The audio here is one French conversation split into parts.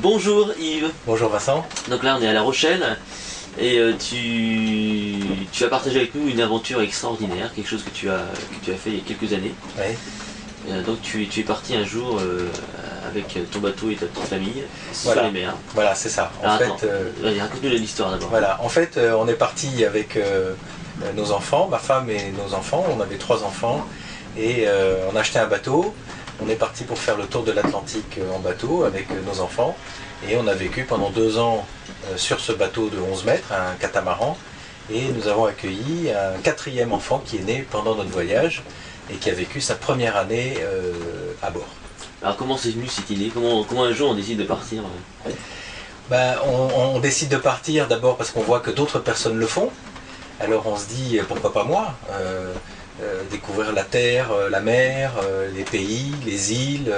Bonjour Yves. Bonjour Vincent. Donc là on est à La Rochelle et tu as partagé avec nous une aventure extraordinaire, quelque chose que tu as fait il y a quelques années. Oui. Donc tu es parti un jour avec ton bateau et ta petite famille sur Voilà. les mers. Voilà, c'est ça. Vas-y, raconte-nous l'histoire d'abord. Voilà. En fait, on est parti avec nos enfants, ma femme et nos enfants. On avait 3 enfants et on a acheté un bateau. On est parti pour faire le tour de l'Atlantique en bateau avec nos enfants. Et on a vécu pendant 2 ans sur ce bateau de 11 mètres, un catamaran. Et nous avons accueilli un 4e enfant qui est né pendant notre voyage et qui a vécu sa première année à bord. Alors comment c'est venu cette idée, comment un jour on décide de partir? On décide de partir d'abord parce qu'on voit que d'autres personnes le font. Alors on se dit pourquoi pas moi, découvrir la terre, la mer, les pays, les îles,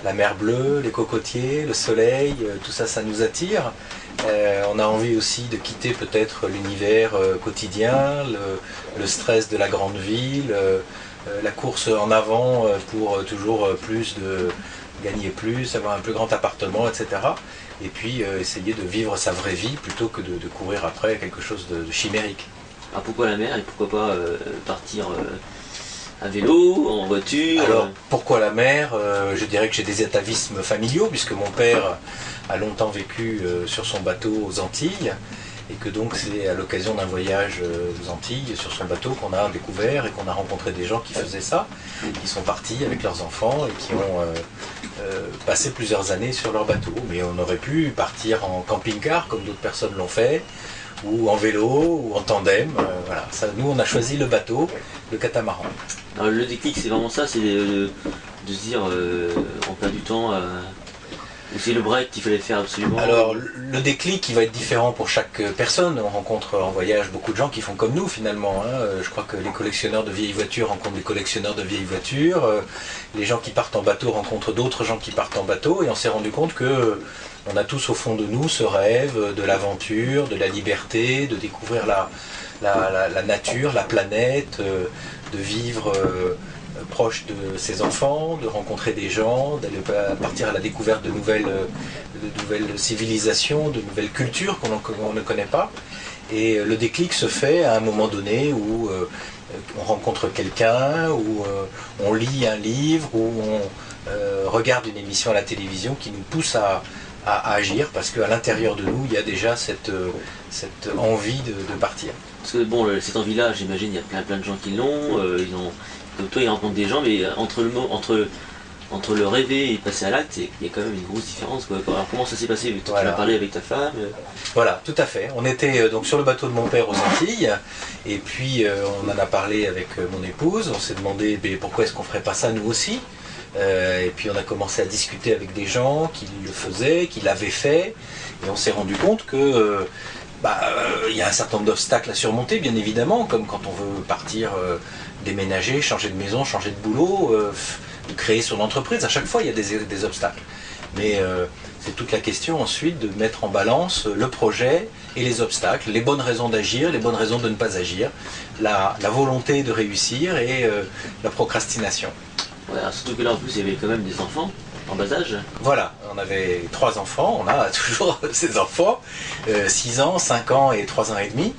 la mer bleue, les cocotiers, le soleil, tout ça, ça nous attire. On a envie aussi de quitter peut-être l'univers quotidien, le stress de la grande ville, la course en avant pour toujours gagner plus, avoir un plus grand appartement, etc. Et puis essayer de vivre sa vraie vie plutôt que de courir après quelque chose de chimérique. Alors pourquoi la mer et pourquoi pas partir à vélo, en voiture? Alors pourquoi la mer? Je dirais que j'ai des atavismes familiaux puisque mon père a longtemps vécu sur son bateau aux Antilles et que donc c'est à l'occasion d'un voyage aux Antilles sur son bateau qu'on a découvert et qu'on a rencontré des gens qui faisaient ça, qui sont partis avec leurs enfants et qui ont passé plusieurs années sur leur bateau. Mais on aurait pu partir en camping-car comme d'autres personnes l'ont fait, ou en vélo, ou en tandem. Voilà. Ça, nous on a choisi le bateau, le catamaran. Alors, le déclic c'est vraiment ça, c'est de se dire on perd du temps ou c'est le break qu'il fallait faire absolument? Alors le déclic il va être différent pour chaque personne. On rencontre en voyage beaucoup de gens qui font comme nous finalement. Je crois que les collectionneurs de vieilles voitures rencontrent des collectionneurs de vieilles voitures. Les gens qui partent en bateau rencontrent d'autres gens qui partent en bateau et on s'est rendu compte que on a tous au fond de nous ce rêve de l'aventure, de la liberté, de découvrir la nature, la planète, de vivre proche de ses enfants, de rencontrer des gens, d'aller partir à la découverte de nouvelles civilisations, de nouvelles cultures qu'on ne connaît pas. Et le déclic se fait à un moment donné où on rencontre quelqu'un, où on lit un livre, où on regarde une émission à la télévision qui nous pousse à agir, parce qu'à l'intérieur de nous, il y a déjà cette envie de partir. Parce que bon, cette envie-là, j'imagine, il y a plein de gens qui l'ont, comme toi, ils rencontrent des gens, mais entre le rêver et passer à l'acte, il y a quand même une grosse différence, quoi. Alors comment ça s'est passé? Tu Voilà. as parlé avec ta femme? Voilà, tout à fait. On était donc sur le bateau de mon père aux Antilles, et puis on en a parlé avec mon épouse, on s'est demandé pourquoi est-ce qu'on ferait pas ça nous aussi. Et puis on a commencé à discuter avec des gens qui le faisaient, qui l'avaient fait, et on s'est rendu compte que il y a un certain nombre d'obstacles à surmonter, bien évidemment, comme quand on veut partir déménager, changer de maison, changer de boulot, créer son entreprise. À chaque fois, il y a des obstacles. Mais c'est toute la question ensuite de mettre en balance le projet et les obstacles, les bonnes raisons d'agir, les bonnes raisons de ne pas agir, la volonté de réussir et la procrastination. Ouais, surtout que là en plus il y avait quand même des enfants en bas âge. Voilà, on avait 3 enfants, on a toujours ces enfants, 6 ans, 5 ans et 3 ans et demi.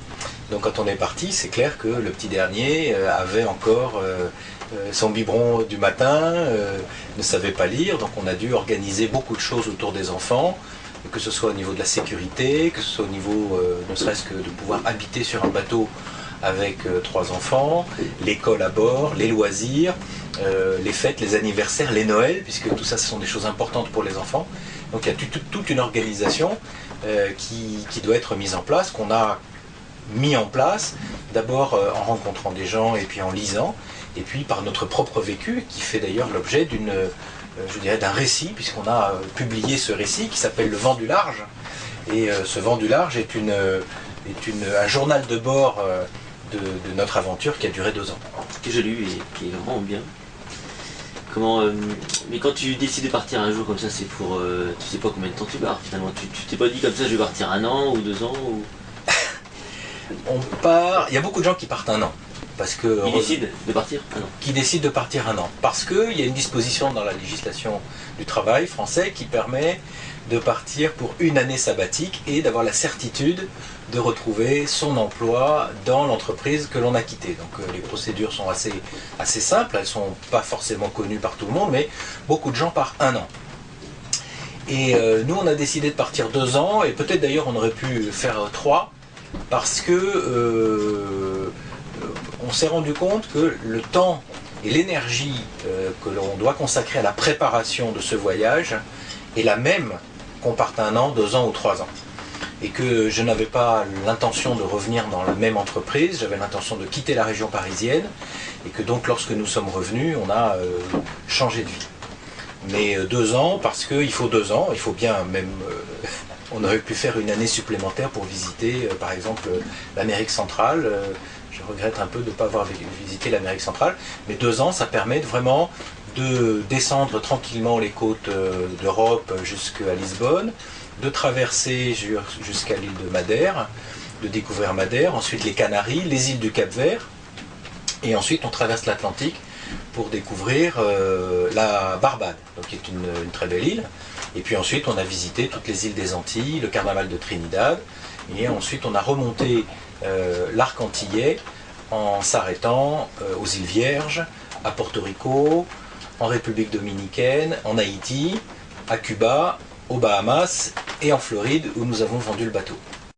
Donc quand on est parti, c'est clair que le petit dernier avait encore son biberon du matin, ne savait pas lire, donc on a dû organiser beaucoup de choses autour des enfants, que ce soit au niveau de la sécurité, que ce soit au niveau ne serait-ce que de pouvoir habiter sur un bateau avec 3 enfants, l'école à bord, les loisirs, les fêtes, les anniversaires, les Noëls, puisque tout ça ce sont des choses importantes pour les enfants. Donc il y a toute une organisation qui doit être mise en place, qu'on a mis en place, d'abord en rencontrant des gens et puis en lisant, et puis par notre propre vécu, qui fait d'ailleurs l'objet d'un récit, puisqu'on a publié ce récit qui s'appelle Le Vent du Large. Et ce Vent du Large est un journal de bord de notre aventure qui a duré 2 ans. Que j'ai lu et qui est vraiment bien. Mais quand tu décides de partir un jour comme ça, c'est pour... tu sais pas combien de temps tu pars finalement. Tu t'es pas dit comme ça, je vais partir 1 an ou 2 ans ou... On part... Il y a beaucoup de gens qui partent 1 an. Parce que, Qui décide de partir? Ah non. qui décide de partir 1 an. Parce qu'il y a une disposition dans la législation du travail français qui permet de partir pour 1 année sabbatique et d'avoir la certitude de retrouver son emploi dans l'entreprise que l'on a quittée. Donc les procédures sont assez simples, elles ne sont pas forcément connues par tout le monde, mais beaucoup de gens partent 1 an. Et nous, on a décidé de partir 2 ans, et peut-être d'ailleurs on aurait pu faire 3, parce que on s'est rendu compte que le temps et l'énergie que l'on doit consacrer à la préparation de ce voyage est la même qu'on parte 1 an, 2 ans ou 3 ans. Et que je n'avais pas l'intention de revenir dans la même entreprise, j'avais l'intention de quitter la région parisienne, et que donc lorsque nous sommes revenus, on a changé de vie. Mais 2 ans, parce qu'il faut 2 ans, il faut bien même... on aurait pu faire 1 année supplémentaire pour visiter, par exemple, l'Amérique centrale. Je regrette un peu de ne pas avoir visité l'Amérique centrale, mais 2 ans, ça permet vraiment de descendre tranquillement les côtes d'Europe jusqu'à Lisbonne, de traverser jusqu'à l'île de Madère, de découvrir Madère, ensuite les Canaries, les îles du Cap-Vert, et ensuite on traverse l'Atlantique pour découvrir la Barbade, donc qui est une très belle île. Et puis ensuite on a visité toutes les îles des Antilles, le carnaval de Trinidad, et ensuite on a remonté l'arc antillais en s'arrêtant aux îles Vierges, à Porto Rico, en République dominicaine, en Haïti, à Cuba, aux Bahamas et en Floride où nous avons vendu le bateau.